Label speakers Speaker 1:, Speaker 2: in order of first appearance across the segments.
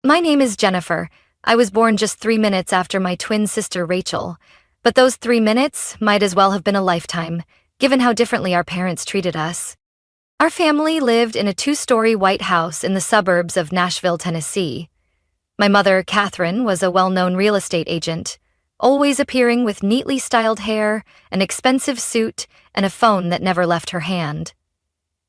Speaker 1: My name is Jennifer. I was born just 3 minutes after my twin sister Rachel. But those 3 minutes might as well have been a lifetime, given how differently our parents treated us. Our family lived in a two-story white house in the suburbs of Nashville, Tennessee. My mother, Catherine, was a well-known real estate agent, always appearing with neatly styled hair, an expensive suit, and a phone that never left her hand.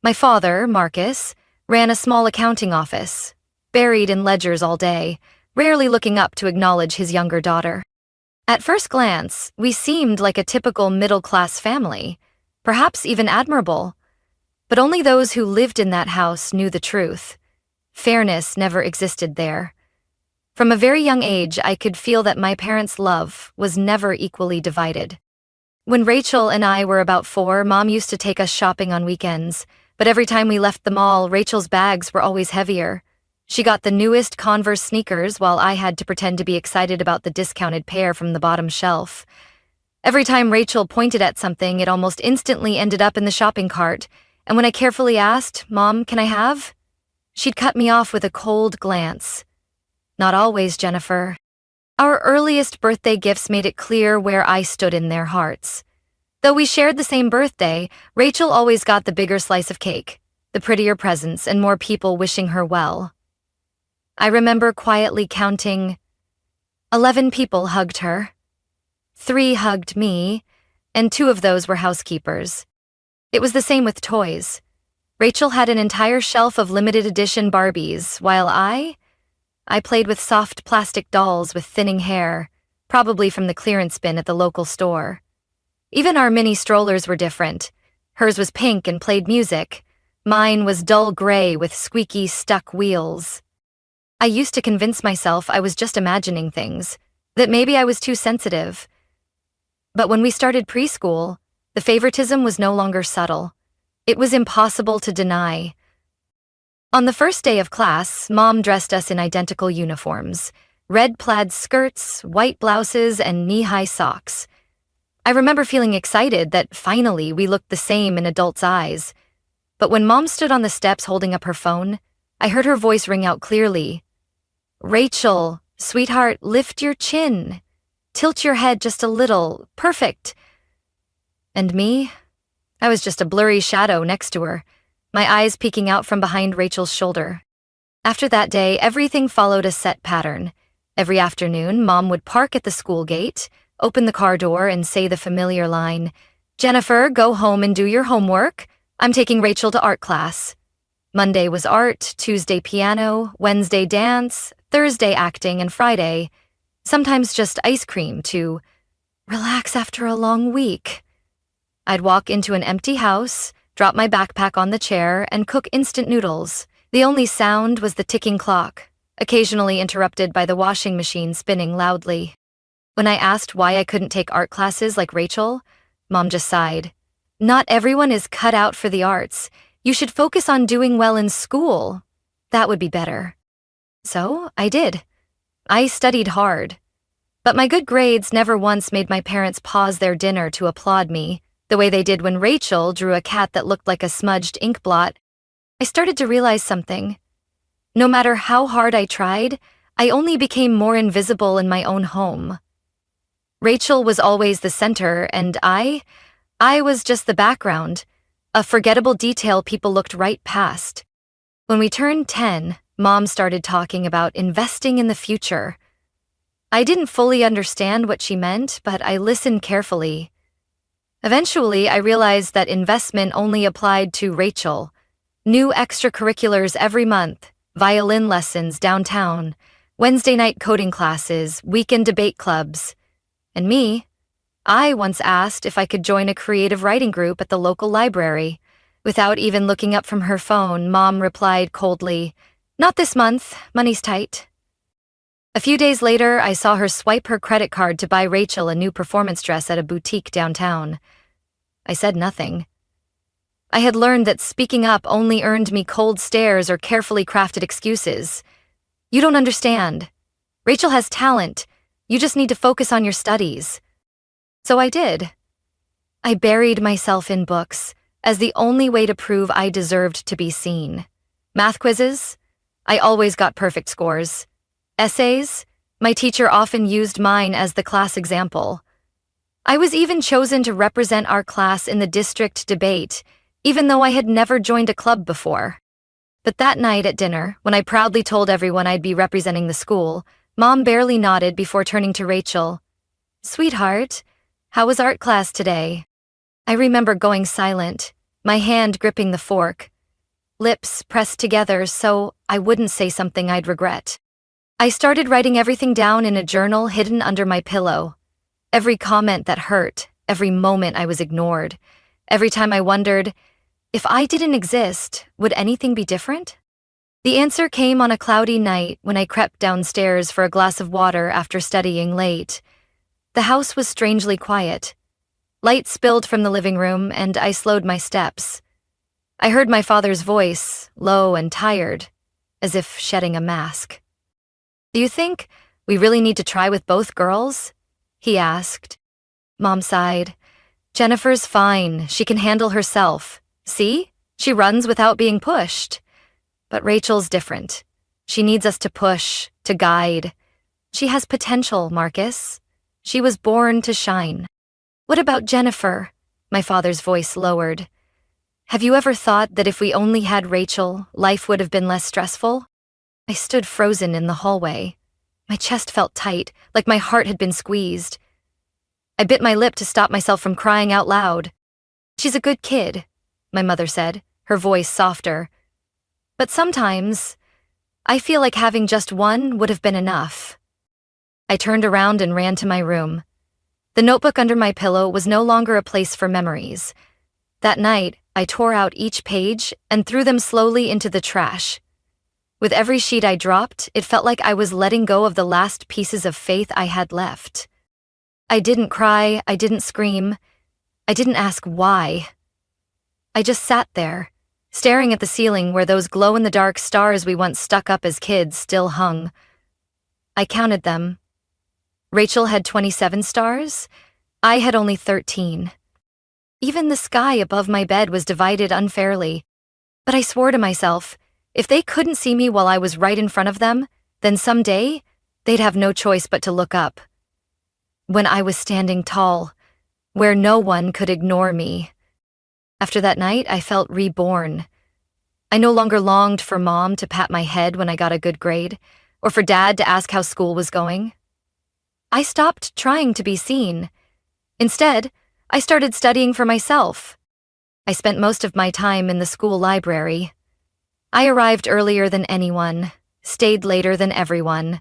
Speaker 1: My father, Marcus, ran a small accounting office, buried in ledgers all day, rarely looking up to acknowledge his younger daughter. At first glance, we seemed like a typical middle-class family, perhaps even admirable. But only those who lived in that house knew the truth. Fairness never existed there. From a very young age, I could feel that my parents' love was never equally divided. When Rachel and I were about 4, Mom used to take us shopping on weekends, but every time we left the mall, Rachel's bags were always heavier. She got the newest Converse sneakers while I had to pretend to be excited about the discounted pair from the bottom shelf. Every time Rachel pointed at something, it almost instantly ended up in the shopping cart, and when I carefully asked, "Mom, can I have?" she'd cut me off with a cold glance. Not always, Jennifer. Our earliest birthday gifts made it clear where I stood in their hearts. Though we shared the same birthday, Rachel always got the bigger slice of cake, the prettier presents, and more people wishing her well. I remember quietly counting. 11 people hugged her. 3 hugged me, and 2 of those were housekeepers. It was the same with toys. Rachel had an entire shelf of limited edition Barbies, while I played with soft plastic dolls with thinning hair, probably from the clearance bin at the local store. Even our mini strollers were different. Hers was pink and played music. Mine was dull gray with squeaky, stuck wheels. I used to convince myself I was just imagining things, that maybe I was too sensitive. But when we started preschool, the favoritism was no longer subtle. It was impossible to deny. On the first day of class, Mom dressed us in identical uniforms, red plaid skirts, white blouses, and knee-high socks. I remember feeling excited that finally we looked the same in adults' eyes. But when Mom stood on the steps holding up her phone, I heard her voice ring out clearly. "Rachel, sweetheart, lift your chin. Tilt your head just a little. Perfect." And me? I was just a blurry shadow next to her, my eyes peeking out from behind Rachel's shoulder. After that day, everything followed a set pattern. Every afternoon, Mom would park at the school gate, open the car door, and say the familiar line, "Jennifer, go home and do your homework. I'm taking Rachel to art class." Monday was art, Tuesday piano, Wednesday dance, Thursday acting, and Friday, sometimes just ice cream to relax after a long week. I'd walk into an empty house, drop my backpack on the chair, and cook instant noodles. The only sound was the ticking clock, occasionally interrupted by the washing machine spinning loudly. When I asked why I couldn't take art classes like Rachel, Mom just sighed. "Not everyone is cut out for the arts. You should focus on doing well in school. That would be better." So I did. I studied hard. But my good grades never once made my parents pause their dinner to applaud me, the way they did when Rachel drew a cat that looked like a smudged ink blot. I started to realize something. No matter how hard I tried, I only became more invisible in my own home. Rachel was always the center, and I was just the background, a forgettable detail people looked right past. When we turned 10, Mom started talking about investing in the future. I didn't fully understand what she meant, but I listened carefully. Eventually, I realized that investment only applied to Rachel. New extracurriculars every month, violin lessons downtown, Wednesday night coding classes, weekend debate clubs. And me, I once asked if I could join a creative writing group at the local library. Without even looking up from her phone, Mom replied coldly, "Not this month, money's tight." A few days later, I saw her swipe her credit card to buy Rachel a new performance dress at a boutique downtown. I said nothing. I had learned that speaking up only earned me cold stares or carefully crafted excuses. "You don't understand. Rachel has talent. You just need to focus on your studies." So I did. I buried myself in books as the only way to prove I deserved to be seen. Math quizzes? I always got perfect scores. Essays? My teacher often used mine as the class example. I was even chosen to represent our class in the district debate, even though I had never joined a club before. But that night at dinner, when I proudly told everyone I'd be representing the school, Mom barely nodded before turning to Rachel. "Sweetheart, how was art class today?" I remember going silent, my hand gripping the fork, lips pressed together so I wouldn't say something I'd regret. I started writing everything down in a journal hidden under my pillow. Every comment that hurt, every moment I was ignored, every time I wondered, if I didn't exist, would anything be different? The answer came on a cloudy night when I crept downstairs for a glass of water after studying late. The house was strangely quiet. Light spilled from the living room, and I slowed my steps. I heard my father's voice, low and tired, as if shedding a mask. "Do you think we really need to try with both girls?" he asked. Mom sighed. "Jennifer's fine. She can handle herself. See? She runs without being pushed. But Rachel's different. She needs us to push, to guide. She has potential, Marcus. She was born to shine." "What about Jennifer?" My father's voice lowered. "Have you ever thought that if we only had Rachel, life would have been less stressful?" I stood frozen in the hallway. My chest felt tight, like my heart had been squeezed. I bit my lip to stop myself from crying out loud. "She's a good kid," my mother said, her voice softer. "But sometimes, I feel like having just one would have been enough." I turned around and ran to my room. The notebook under my pillow was no longer a place for memories. That night, I tore out each page and threw them slowly into the trash. With every sheet I dropped, it felt like I was letting go of the last pieces of faith I had left. I didn't cry, I didn't scream, I didn't ask why. I just sat there, staring at the ceiling where those glow-in-the-dark stars we once stuck up as kids still hung. I counted them. Rachel had 27 stars. I had only 13. Even the sky above my bed was divided unfairly. But I swore to myself, if they couldn't see me while I was right in front of them, then someday, they'd have no choice but to look up. When I was standing tall, where no one could ignore me. After that night, I felt reborn. I no longer longed for Mom to pat my head when I got a good grade, or for Dad to ask how school was going. I stopped trying to be seen. Instead, I started studying for myself. I spent most of my time in the school library. I arrived earlier than anyone, stayed later than everyone.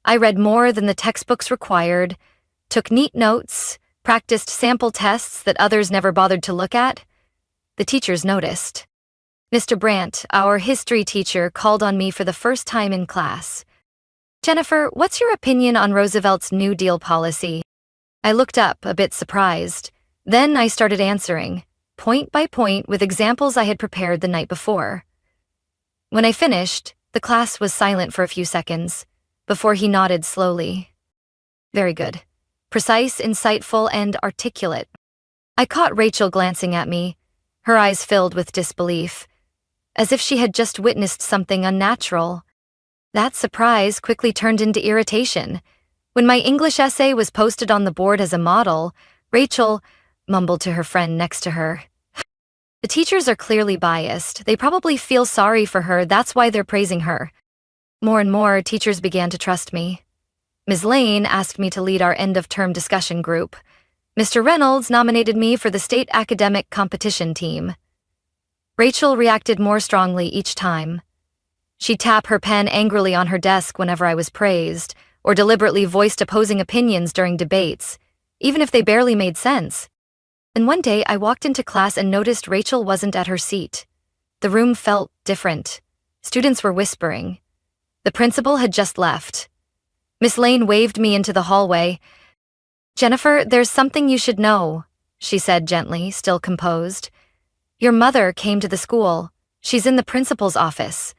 Speaker 1: I read more than the textbooks required, took neat notes, practiced sample tests that others never bothered to look at. The teachers noticed. Mr. Brandt, our history teacher, called on me for the first time in class. "Jennifer, what's your opinion on Roosevelt's New Deal policy?" I looked up, a bit surprised. Then I started answering, point by point with examples I had prepared the night before. When I finished, the class was silent for a few seconds, before he nodded slowly. "Very good. Precise, insightful, and articulate." I caught Rachel glancing at me, her eyes filled with disbelief, as if she had just witnessed something unnatural. That surprise quickly turned into irritation. When my English essay was posted on the board as a model, Rachel mumbled to her friend next to her. "The teachers are clearly biased. They probably feel sorry for her, that's why they're praising her." More and more, teachers began to trust me. Ms. Lane asked me to lead our end-of-term discussion group. Mr. Reynolds nominated me for the state academic competition team. Rachel reacted more strongly each time. She'd tap her pen angrily on her desk whenever I was praised, or deliberately voiced opposing opinions during debates, even if they barely made sense. And one day I walked into class and noticed Rachel wasn't at her seat. The room felt different. Students were whispering. The principal had just left. Miss Lane waved me into the hallway. "Jennifer, there's something you should know," she said gently, still composed. "Your mother came to the school. She's in the principal's office.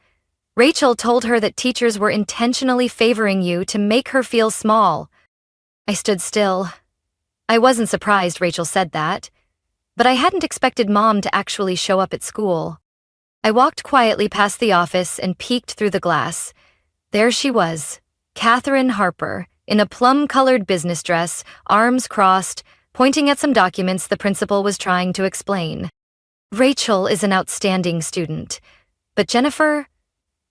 Speaker 1: Rachel told her that teachers were intentionally favoring you to make her feel small." I stood still. I wasn't surprised Rachel said that, but I hadn't expected Mom to actually show up at school. I walked quietly past the office and peeked through the glass. There she was, Catherine Harper, in a plum-colored business dress, arms crossed, pointing at some documents the principal was trying to explain. Rachel is an outstanding student, but Jennifer,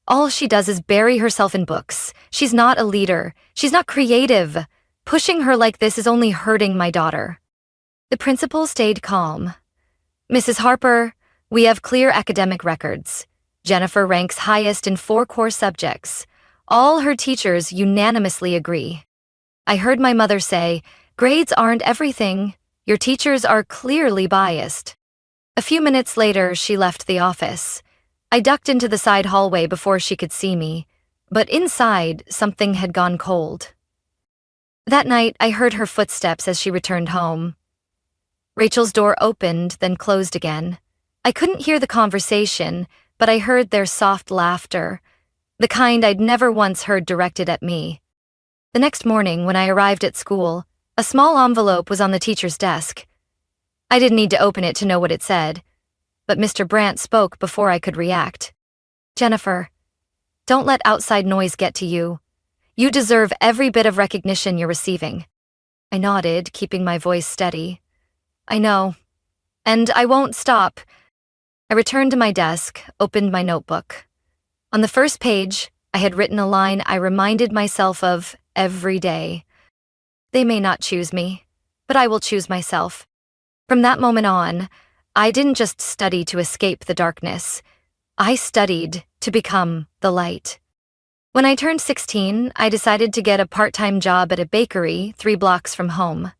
Speaker 1: all she does is bury herself in books. She's not a leader. She's not creative. Pushing her like this is only hurting my daughter. The principal stayed calm. Mrs. Harper, we have clear academic records. Jennifer ranks highest in 4 core subjects. All her teachers unanimously agree. I heard my mother say, grades aren't everything. Your teachers are clearly biased. A few minutes later, she left the office. I ducked into the side hallway before she could see me, but inside, something had gone cold. That night, I heard her footsteps as she returned home. Rachel's door opened, then closed again. I couldn't hear the conversation, but I heard their soft laughter, the kind I'd never once heard directed at me. The next morning, when I arrived at school, a small envelope was on the teacher's desk. I didn't need to open it to know what it said, but Mr. Brandt spoke before I could react. Jennifer, don't let outside noise get to you. You deserve every bit of recognition you're receiving. I nodded, keeping my voice steady. I know, and I won't stop. I returned to my desk, opened my notebook. On the first page, I had written a line I reminded myself of every day. They may not choose me, but I will choose myself. From that moment on, I didn't just study to escape the darkness. I studied to become the light. When I turned 16, I decided to get a part-time job at a bakery 3 blocks from home.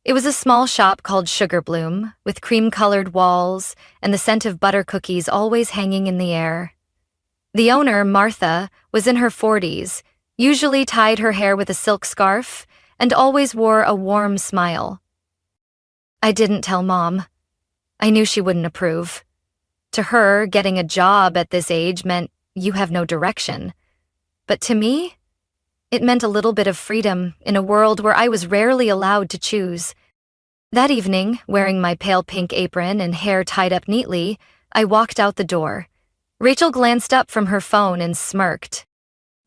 Speaker 1: It was a small shop called Sugar Bloom, with cream-colored walls and the scent of butter cookies always hanging in the air. The owner, Martha, was in her 40s, usually tied her hair with a silk scarf, and always wore a warm smile. I didn't tell Mom. I knew she wouldn't approve. To her, getting a job at this age meant you have no direction. But to me, it meant a little bit of freedom in a world where I was rarely allowed to choose. That evening, wearing my pale pink apron and hair tied up neatly, I walked out the door. Rachel glanced up from her phone and smirked.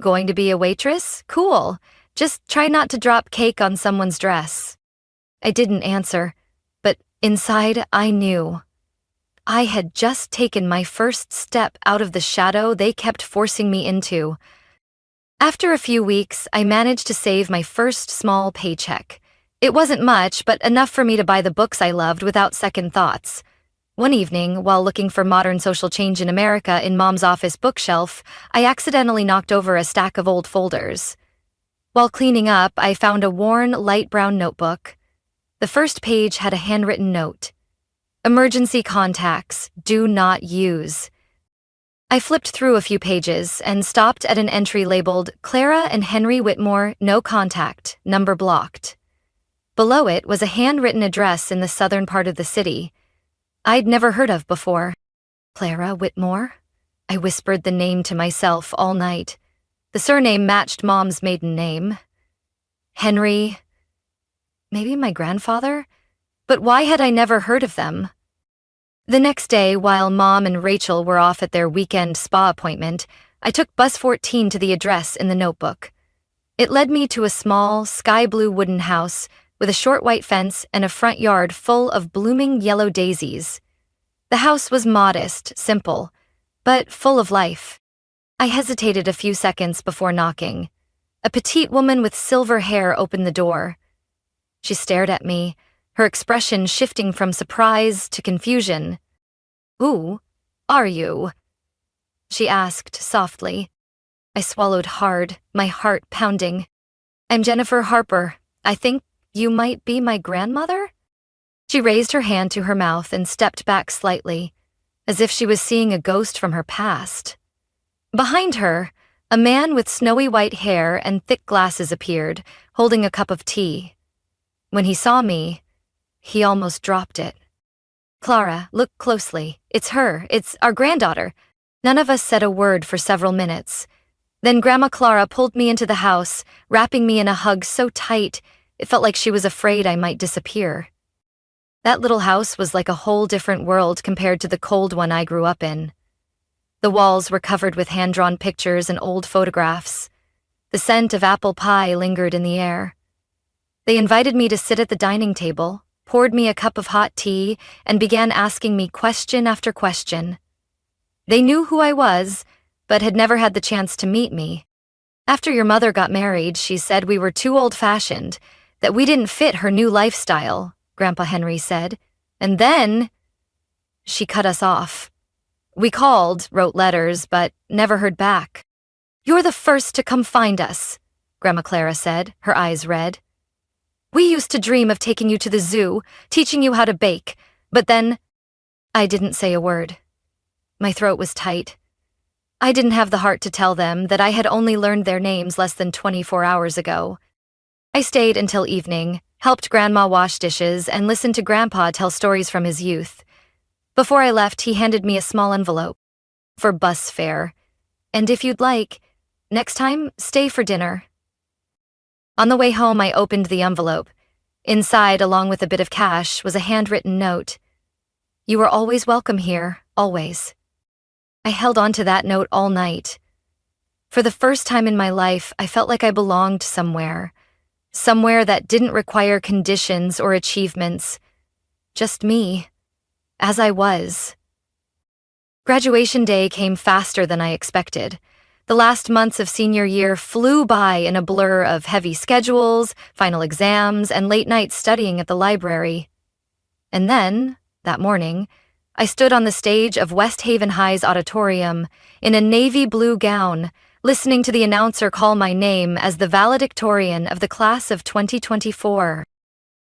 Speaker 1: Going to be a waitress? Cool. Just try not to drop cake on someone's dress. I didn't answer, but inside I knew. I had just taken my first step out of the shadow they kept forcing me into. After a few weeks, I managed to save my first small paycheck. It wasn't much, but enough for me to buy the books I loved without second thoughts. One evening, while looking for modern social change in America in Mom's office bookshelf, I accidentally knocked over a stack of old folders. While cleaning up, I found a worn, light brown notebook. The first page had a handwritten note. Emergency contacts, do not use. I flipped through a few pages and stopped at an entry labeled Clara and Henry Whitmore, no contact, number blocked. Below it was a handwritten address in the southern part of the city. I'd never heard of before. Clara Whitmore? I whispered the name to myself all night. The surname matched Mom's maiden name. Henry. Maybe my grandfather? But why had I never heard of them? The next day, while Mom and Rachel were off at their weekend spa appointment, I took bus 14 to the address in the notebook. It led me to a small, sky-blue wooden house with a short white fence and a front yard full of blooming yellow daisies. The house was modest, simple, but full of life. I hesitated a few seconds before knocking. A petite woman with silver hair opened the door. She stared at me, her expression shifting from surprise to confusion. "Who are you?" she asked softly. I swallowed hard, my heart pounding. "I'm Jennifer Harper. I think you might be my grandmother?" She raised her hand to her mouth and stepped back slightly, as if she was seeing a ghost from her past. Behind her, a man with snowy white hair and thick glasses appeared, holding a cup of tea. When he saw me, he almost dropped it. "Clara, look closely. It's her. It's our granddaughter." None of us said a word for several minutes. Then Grandma Clara pulled me into the house, wrapping me in a hug so tight, it felt like she was afraid I might disappear. That little house was like a whole different world compared to the cold one I grew up in. The walls were covered with hand-drawn pictures and old photographs. The scent of apple pie lingered in the air. They invited me to sit at the dining table, poured me a cup of hot tea, and began asking me question after question. They knew who I was, but had never had the chance to meet me. After your mother got married, she said we were too old-fashioned, that we didn't fit her new lifestyle, Grandpa Henry said. And then she cut us off. We called, wrote letters, but never heard back. You're the first to come find us, Grandma Clara said, her eyes red. We used to dream of taking you to the zoo, teaching you how to bake, but then I didn't say a word. My throat was tight. I didn't have the heart to tell them that I had only learned their names less than 24 hours ago. I stayed until evening, helped Grandma wash dishes, and listened to Grandpa tell stories from his youth. Before I left, he handed me a small envelope for bus fare. And if you'd like, next time, stay for dinner. On the way home, I opened the envelope. Inside, along with a bit of cash, was a handwritten note. You are always welcome here, always. I held on to that note all night. For the first time in my life, I felt like I belonged somewhere that didn't require conditions or achievements. Just me, as I was. Graduation day came faster than I expected. The last months of senior year flew by in a blur of heavy schedules, final exams, and late nights studying at the library. And then, that morning, I stood on the stage of West Haven High's auditorium in a navy blue gown, listening to the announcer call my name as the valedictorian of the class of 2024.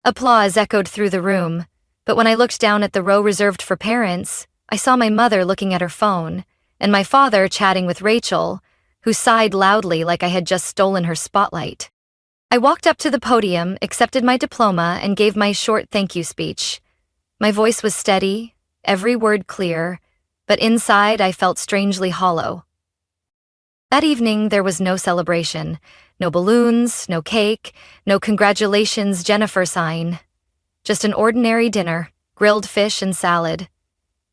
Speaker 1: Applause echoed through the room, but when I looked down at the row reserved for parents, I saw my mother looking at her phone, and my father chatting with Rachel, who sighed loudly like I had just stolen her spotlight. I walked up to the podium, accepted my diploma, and gave my short thank you speech. My voice was steady, every word clear, but inside I felt strangely hollow. That evening there was no celebration, no balloons, no cake, no congratulations Jennifer sign. Just an ordinary dinner, grilled fish and salad.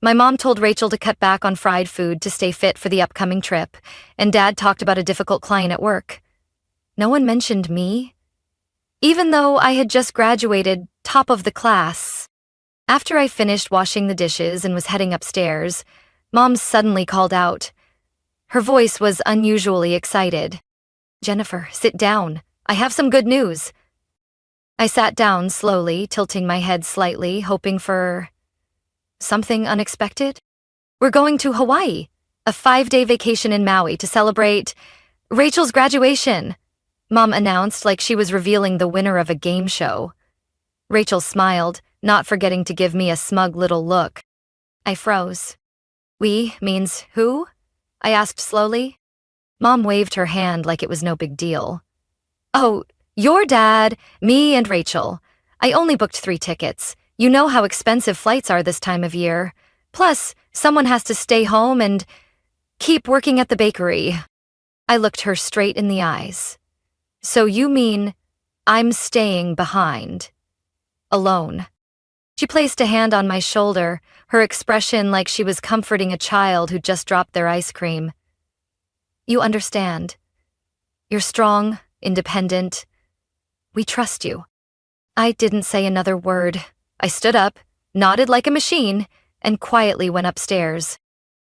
Speaker 1: My mom told Rachel to cut back on fried food to stay fit for the upcoming trip, and Dad talked about a difficult client at work. No one mentioned me, even though I had just graduated top of the class. After I finished washing the dishes and was heading upstairs, Mom suddenly called out. Her voice was unusually excited. Jennifer, sit down. I have some good news. I sat down slowly, tilting my head slightly, hoping for something unexpected. We're going to Hawaii, a 5-day vacation in Maui to celebrate Rachel's graduation, Mom announced like she was revealing the winner of a game show. Rachel smiled, not forgetting to give me a smug little look. I froze. We means who? I asked slowly. Mom waved her hand like it was no big deal. Oh, your dad, me, and Rachel. I only booked 3 tickets. You know how expensive flights are this time of year. Plus, someone has to stay home and keep working at the bakery. I looked her straight in the eyes. So you mean I'm staying behind? Alone. She placed a hand on my shoulder, her expression like she was comforting a child who just dropped their ice cream. You understand. You're strong, independent. We trust you. I didn't say another word. I stood up, nodded like a machine, and quietly went upstairs.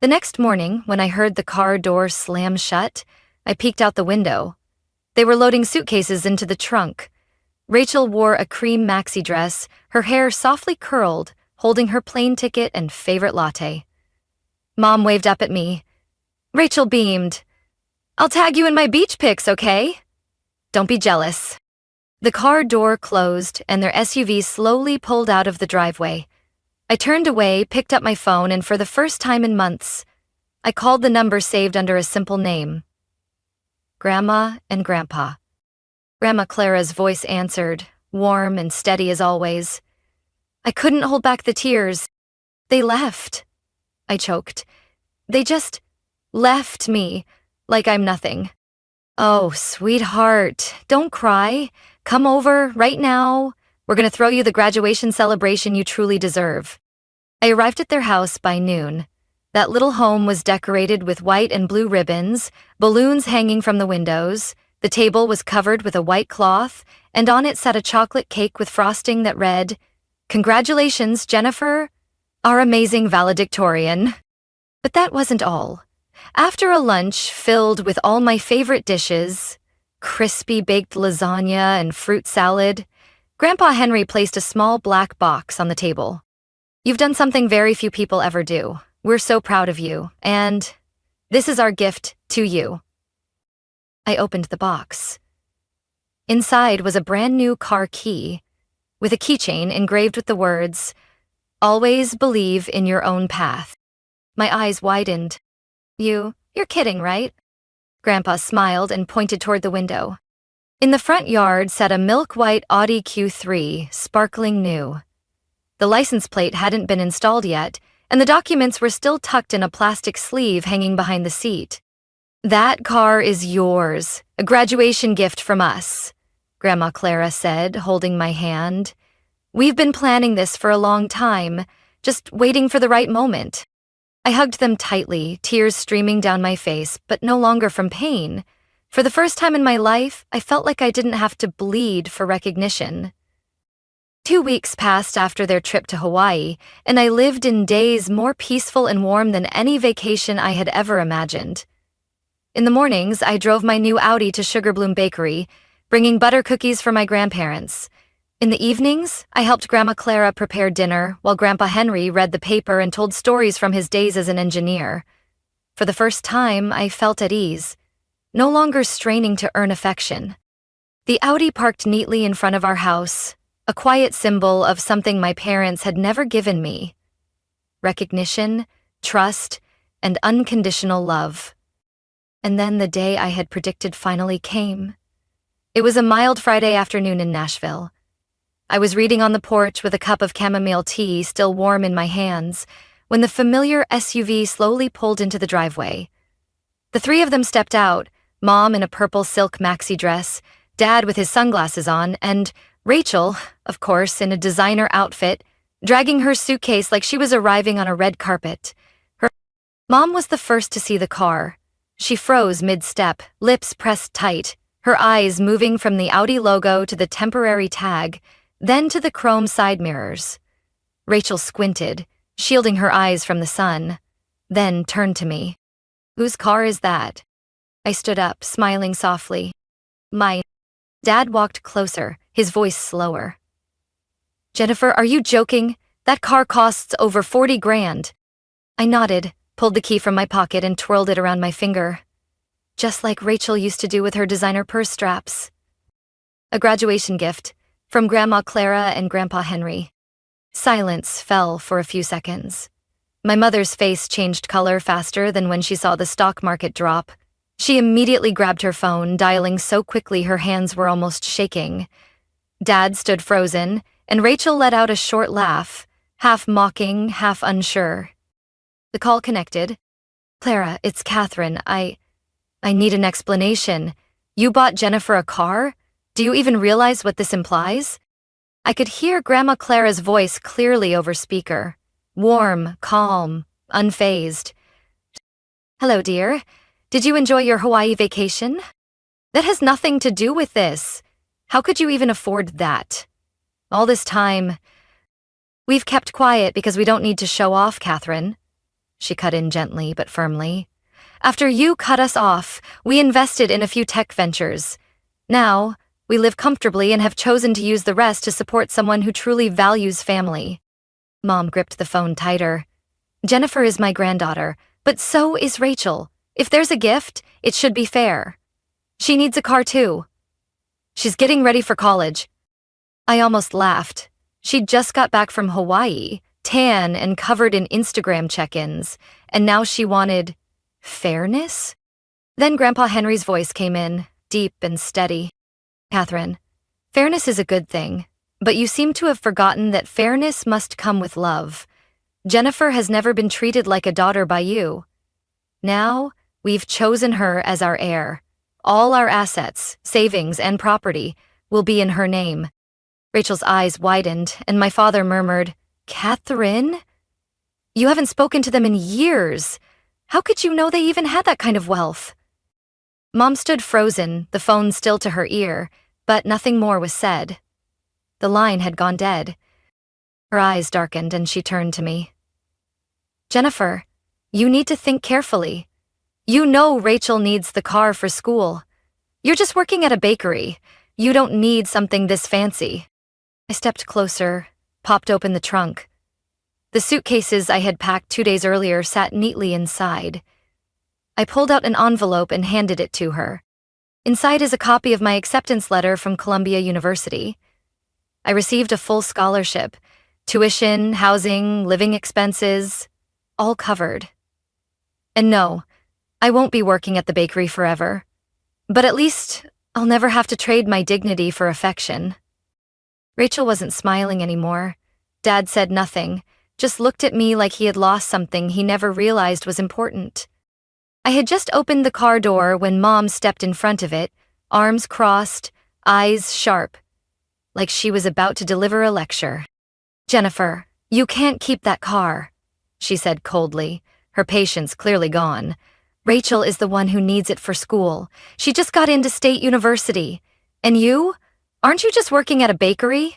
Speaker 1: The next morning, when I heard the car door slam shut, I peeked out the window. They were loading suitcases into the trunk. Rachel wore a cream maxi dress, her hair softly curled, holding her plane ticket and favorite latte. Mom waved up at me. Rachel beamed. I'll tag you in my beach pics, okay? Don't be jealous. The car door closed, and their SUV slowly pulled out of the driveway. I turned away, picked up my phone, and for the first time in months, I called the number saved under a simple name. Grandma and Grandpa. Grandma Clara's voice answered, warm and steady as always. I couldn't hold back the tears. They left. I choked. They just left me, like I'm nothing. Oh, sweetheart, don't cry. Come over right now. We're going to throw you the graduation celebration you truly deserve. I arrived at their house by noon. That little home was decorated with white and blue ribbons, balloons hanging from the windows, the The table was covered with a white cloth, and on it sat a chocolate cake with frosting that read, "Congratulations, Jennifer, our amazing valedictorian." But that wasn't all. After a lunch filled with all my favorite dishes, crispy baked lasagna and fruit salad, Grandpa Henry placed a small black box on the table. "You've done something very few people ever do. We're so proud of you, and this is our gift to you." I opened the box. Inside was a brand new car key, with a keychain engraved with the words, "Always believe in your own path." My eyes widened. You're kidding, right?" Grandpa smiled and pointed toward the window. In the front yard sat a milk-white Audi Q3, sparkling new. The license plate hadn't been installed yet, and the documents were still tucked in a plastic sleeve hanging behind the seat. "That car is yours, a graduation gift from us," Grandma Clara said, holding my hand. "We've been planning this for a long time, just waiting for the right moment." I hugged them tightly, tears streaming down my face, but no longer from pain. For the first time in my life, I felt like I didn't have to bleed for recognition. 2 weeks passed after their trip to Hawaii, and I lived in days more peaceful and warm than any vacation I had ever imagined. In the mornings, I drove my new Audi to Sugar Bloom Bakery, bringing butter cookies for my grandparents. In the evenings, I helped Grandma Clara prepare dinner, while Grandpa Henry read the paper and told stories from his days as an engineer. For the first time, I felt at ease, no longer straining to earn affection. The Audi parked neatly in front of our house, a quiet symbol of something my parents had never given me: recognition, trust, and unconditional love. And then the day I had predicted finally came. It was a mild Friday afternoon in Nashville. I was reading on the porch with a cup of chamomile tea still warm in my hands when the familiar SUV slowly pulled into the driveway. The three of them stepped out, Mom in a purple silk maxi dress, Dad with his sunglasses on, and Rachel, of course, in a designer outfit, dragging her suitcase like she was arriving on a red carpet. Her Mom was the first to see the car. She froze mid-step, lips pressed tight, her eyes moving from the Audi logo to the temporary tag, then to the chrome side mirrors. Rachel squinted, shielding her eyes from the sun, then turned to me. "Whose car is that?" I stood up, smiling softly. "Mine." Dad walked closer, his voice slower. "Jennifer, are you joking? That car costs over 40 grand. I nodded, pulled the key from my pocket and twirled it around my finger. Just like Rachel used to do with her designer purse straps. A graduation gift, from Grandma Clara and Grandpa Henry. Silence fell for a few seconds. My mother's face changed color faster than when she saw the stock market drop. She immediately grabbed her phone, dialing so quickly her hands were almost shaking. Dad stood frozen, and Rachel let out a short laugh, half mocking, half unsure. The call connected. "Clara, it's Catherine. I need an explanation. You bought Jennifer a car? Do you even realize what this implies?" I could hear Grandma Clara's voice clearly over speaker. Warm, calm, unfazed. "Hello, dear. Did you enjoy your Hawaii vacation? That has nothing to do with this. How could you even afford that? All this time, we've kept quiet because we don't need to show off, Catherine." She cut in gently but firmly. "After you cut us off, we invested in a few tech ventures. Now, we live comfortably and have chosen to use the rest to support someone who truly values family." Mom gripped the phone tighter. "Jennifer is my granddaughter, but so is Rachel. If there's a gift, it should be fair. She needs a car too. She's getting ready for college." I almost laughed. She'd just got back from Hawaii, tan and covered in Instagram check-ins, and now she wanted fairness? Then Grandpa Henry's voice came in, deep and steady. "Catherine, fairness is a good thing, but you seem to have forgotten that fairness must come with love. Jennifer has never been treated like a daughter by you. Now, we've chosen her as our heir. All our assets, savings, and property will be in her name." Rachel's eyes widened, and my father murmured, "Catherine? You haven't spoken to them in years. How could you know they even had that kind of wealth?" Mom stood frozen, the phone still to her ear, but nothing more was said. The line had gone dead. Her eyes darkened and she turned to me. Jennifer, you need to think carefully. You know Rachel needs the car for school. You're just working at a bakery. You don't need something this fancy. I stepped closer, popped open the trunk. The suitcases I had packed 2 days earlier sat neatly inside. I pulled out an envelope and handed it to her. Inside is a copy of my acceptance letter from Columbia University. I received a full scholarship, tuition, housing, living expenses, all covered. And no, I won't be working at the bakery forever. But at least I'll never have to trade my dignity for affection. Rachel wasn't smiling anymore. Dad said nothing, just looked at me like he had lost something he never realized was important. I had just opened the car door when Mom stepped in front of it, arms crossed, eyes sharp, like she was about to deliver a lecture. Jennifer, you can't keep that car, she said coldly, her patience clearly gone. Rachel is the one who needs it for school. She just got into State University. And you? Aren't you just working at a bakery?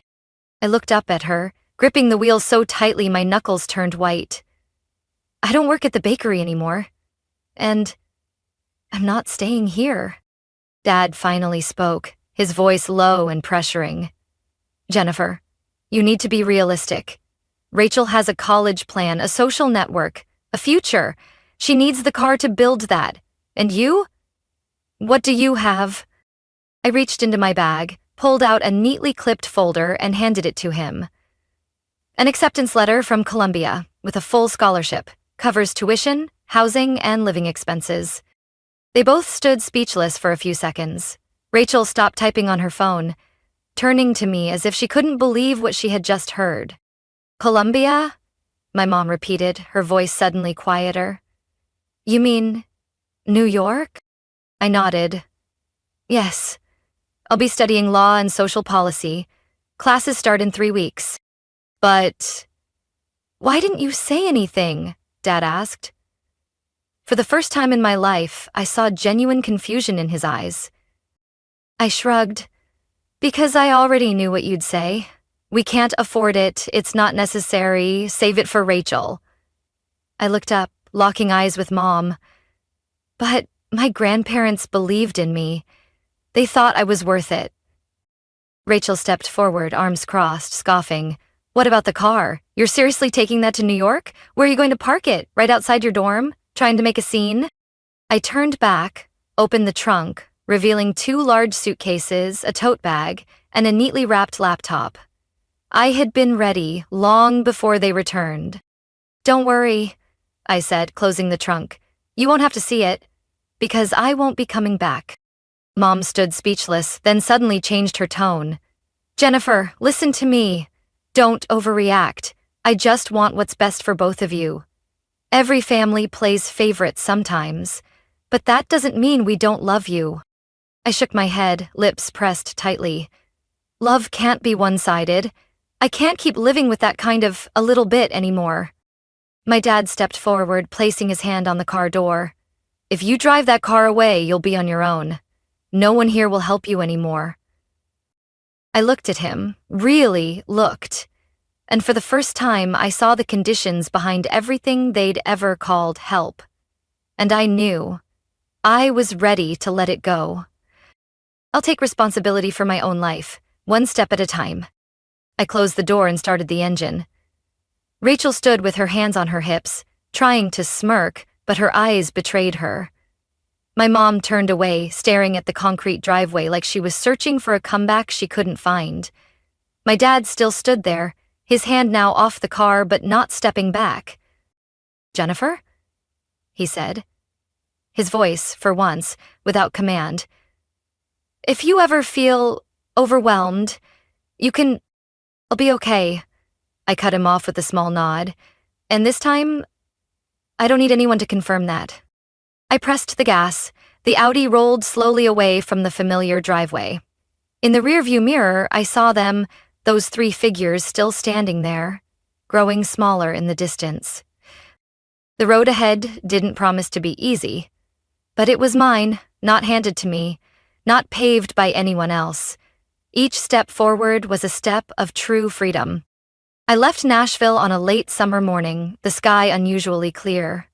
Speaker 1: I looked up at her, gripping the wheel so tightly my knuckles turned white. I don't work at the bakery anymore. And I'm not staying here. Dad finally spoke, his voice low and pressuring. Jennifer, you need to be realistic. Rachel has a college plan, a social network, a future. She needs the car to build that. And you? What do you have? I reached into my bag, pulled out a neatly clipped folder and handed it to him. An acceptance letter from Columbia with a full scholarship, covers tuition, housing, and living expenses. They both stood speechless for a few seconds. Rachel stopped typing on her phone, turning to me as if she couldn't believe what she had just heard. Columbia? My mom repeated, her voice suddenly quieter. You mean New York? I nodded. Yes. I'll be studying law and social policy. Classes start in 3 weeks. But why didn't you say anything? Dad asked. For the first time in my life, I saw genuine confusion in his eyes. I shrugged. Because I already knew what you'd say. We can't afford it, it's not necessary, save it for Rachel. I looked up, locking eyes with Mom. But my grandparents believed in me. They thought I was worth it. Rachel stepped forward, arms crossed, scoffing. What about the car? You're seriously taking that to New York? Where are you going to park it? Right outside your dorm? Trying to make a scene? I turned back, opened the trunk, revealing 2 large suitcases, a tote bag, and a neatly wrapped laptop. I had been ready long before they returned. Don't worry, I said, closing the trunk. You won't have to see it, because I won't be coming back. Mom stood speechless, then suddenly changed her tone. Jennifer, listen to me. Don't overreact. I just want what's best for both of you. Every family plays favorites sometimes, but that doesn't mean we don't love you. I shook my head, lips pressed tightly. Love can't be one-sided. I can't keep living with that kind of a little bit anymore. My dad stepped forward, placing his hand on the car door. If you drive that car away, you'll be on your own. No one here will help you anymore. I looked at him, really looked, and for the first time I saw the conditions behind everything they'd ever called help. And I knew. I was ready to let it go. I'll take responsibility for my own life, one step at a time. I closed the door and started the engine. Rachel stood with her hands on her hips, trying to smirk, but her eyes betrayed her. My mom turned away, staring at the concrete driveway like she was searching for a comeback she couldn't find. My dad still stood there, his hand now off the car but not stepping back. Jennifer? He said. His voice, for once, without command. If you ever feel overwhelmed, you can... I'll be okay. I cut him off with a small nod. And this time, I don't need anyone to confirm that. I pressed the gas. The Audi rolled slowly away from the familiar driveway. In the rearview mirror, I saw them, those 3 figures still standing there, growing smaller in the distance. The road ahead didn't promise to be easy, but it was mine, not handed to me, not paved by anyone else. Each step forward was a step of true freedom. I left Nashville on a late summer morning, the sky unusually clear.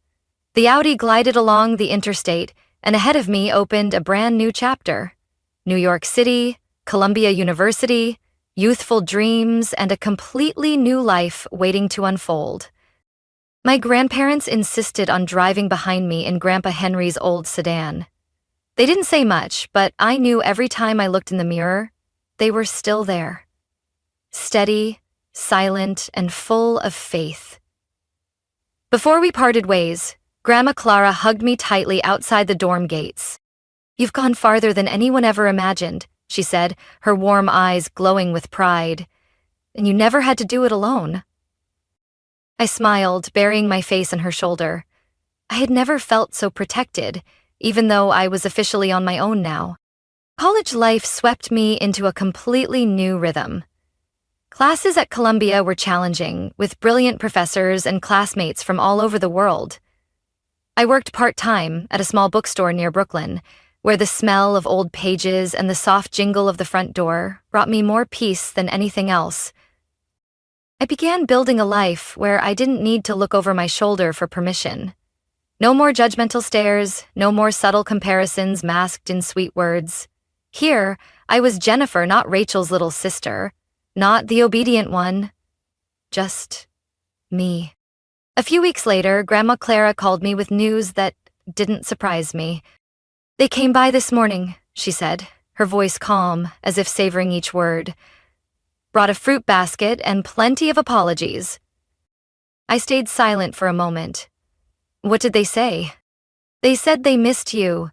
Speaker 1: The Audi glided along the interstate, and ahead of me opened a brand new chapter. New York City, Columbia University, youthful dreams, and a completely new life waiting to unfold. My grandparents insisted on driving behind me in Grandpa Henry's old sedan. They didn't say much, but I knew every time I looked in the mirror, they were still there. Steady, silent, and full of faith. Before we parted ways, Grandma Clara hugged me tightly outside the dorm gates. "You've gone farther than anyone ever imagined," she said, her warm eyes glowing with pride. "And you never had to do it alone." I smiled, burying my face on her shoulder. I had never felt so protected, even though I was officially on my own now. College life swept me into a completely new rhythm. Classes at Columbia were challenging, with brilliant professors and classmates from all over the world. I worked part-time at a small bookstore near Brooklyn, where the smell of old pages and the soft jingle of the front door brought me more peace than anything else. I began building a life where I didn't need to look over my shoulder for permission. No more judgmental stares, no more subtle comparisons masked in sweet words. Here, I was Jennifer, not Rachel's little sister, not the obedient one, just me. A few weeks later, Grandma Clara called me with news that didn't surprise me. "They came by this morning," she said, her voice calm, as if savoring each word. "Brought a fruit basket and plenty of apologies." I stayed silent for a moment. "What did they say?" "They said they missed you,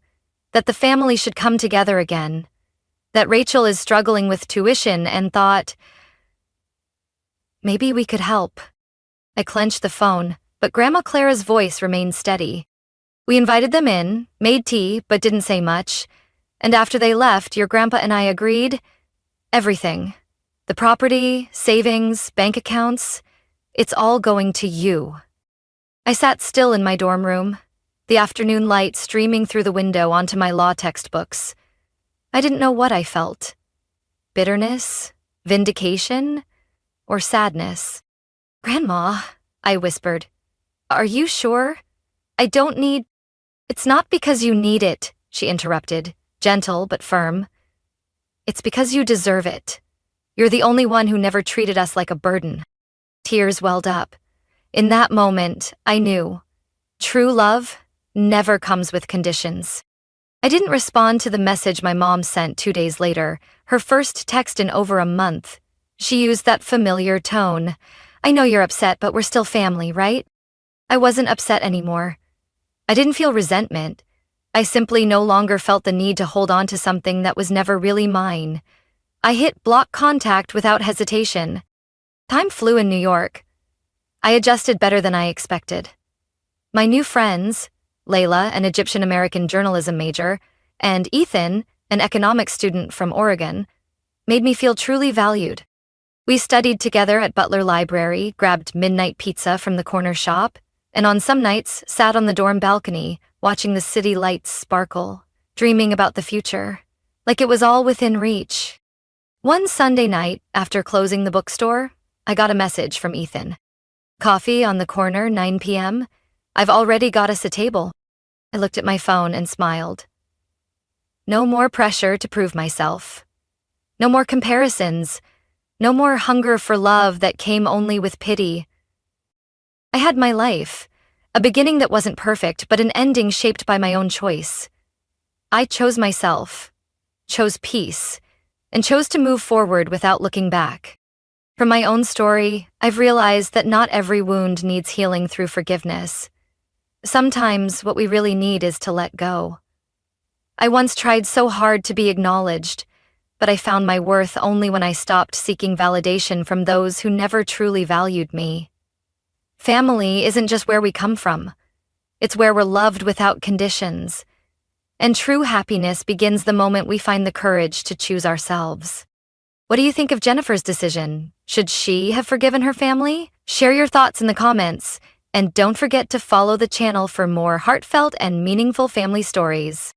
Speaker 1: that the family should come together again, that Rachel is struggling with tuition and thought, maybe we could help." I clenched the phone, but Grandma Clara's voice remained steady. "We invited them in, made tea, but didn't say much. And after they left, your grandpa and I agreed everything. The property, savings, bank accounts, it's all going to you." I sat still in my dorm room, the afternoon light streaming through the window onto my law textbooks. I didn't know what I felt. Bitterness, vindication, or sadness. "Grandma," I whispered, "are you sure? I don't need—" "It's not because you need it," she interrupted, gentle but firm. "It's because you deserve it. You're the only one who never treated us like a burden." Tears welled up. In that moment, I knew. True love never comes with conditions. I didn't respond to the message my mom sent 2 days later, her first text in over a month. She used that familiar tone. "I know you're upset, but we're still family, right?" I wasn't upset anymore. I didn't feel resentment. I simply no longer felt the need to hold on to something that was never really mine. I hit block contact without hesitation. Time flew in New York. I adjusted better than I expected. My new friends, Layla, an Egyptian-American journalism major, and Ethan, an economics student from Oregon, made me feel truly valued. We studied together at Butler Library, grabbed midnight pizza from the corner shop, and on some nights sat on the dorm balcony, watching the city lights sparkle, dreaming about the future, like it was all within reach. One Sunday night, after closing the bookstore, I got a message from Ethan. "Coffee on the corner, 9 p.m. I've already got us a table." I looked at my phone and smiled. No more pressure to prove myself. No more comparisons. No more hunger for love that came only with pity. I had my life, a beginning that wasn't perfect, but an ending shaped by my own choice. I chose myself, chose peace, and chose to move forward without looking back. From my own story, I've realized that not every wound needs healing through forgiveness. Sometimes what we really need is to let go. I once tried so hard to be acknowledged, but I found my worth only when I stopped seeking validation from those who never truly valued me. Family isn't just where we come from. It's where we're loved without conditions. And true happiness begins the moment we find the courage to choose ourselves. What do you think of Jennifer's decision? Should she have forgiven her family? Share your thoughts in the comments, and don't forget to follow the channel for more heartfelt and meaningful family stories.